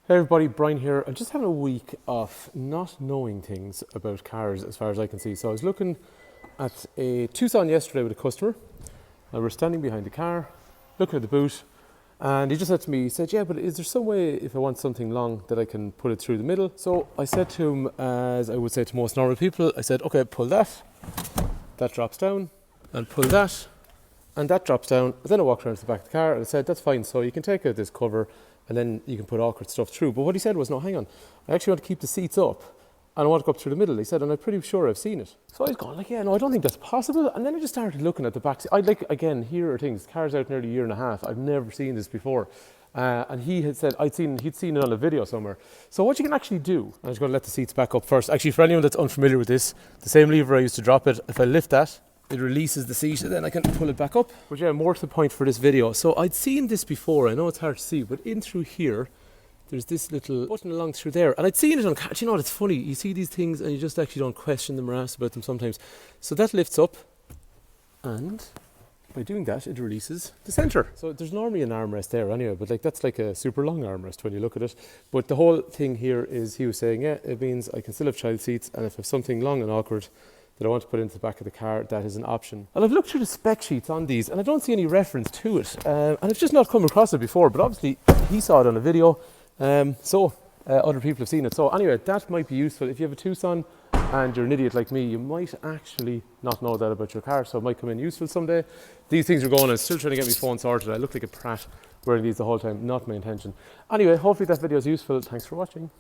Hey everybody, Brian here. I'm just having a week of not knowing things about cars as far as I can see. So I was looking at a Tucson yesterday with a customer. And we're standing behind the car, looking at the boot, and he just said to me, he said, yeah, but is there some way if I want something long that I can put it through the middle? So I said to him, as I would say to most normal people, I said, okay, pull that drops down, and pull that, and that drops down. And then I walked around to the back of the car and I said, that's fine, so you can take out this cover and then you can put awkward stuff through. But what he said was, no, hang on, I actually want to keep the seats up and I want to go up through the middle. He said, and I'm pretty sure I've seen it. So I was going like, yeah, no, I don't think that's possible. And then I just started looking at the back. I'd like, again, here are things, car's out nearly a year and a half. I've never seen this before. And he had said, he'd seen it on a video somewhere. So what you can actually do, I'm just going to let the seats back up first. Actually, for anyone that's unfamiliar with this, the same lever I used to drop it, if I lift that, it releases the seat and then I can pull it back up. But yeah, more to the point for this video. So I'd seen this before. I know it's hard to see, but in through here, there's this little button along through there. And I'd seen it on car. You know what, it's funny. You see these things and you just actually don't question them or ask about them sometimes. So that lifts up and by doing that, it releases the centre. So there's normally an armrest there anyway, but like that's like a super long armrest when you look at it. But the whole thing here is, he was saying, yeah, it means I can still have child seats, and if I have something long and awkward that I want to put into the back of the car, that is an option. And I've looked through the spec sheets on these and I don't see any reference to it. And I've just not come across it before, but obviously he saw it on a video, so other people have seen it. So anyway, that might be useful. If you have a Tucson and you're an idiot like me, you might actually not know that about your car, so it might come in useful someday. These things are going, I'm still trying to get my phone sorted. I look like a prat wearing these the whole time, not my intention. Anyway, hopefully that video is useful. Thanks for watching.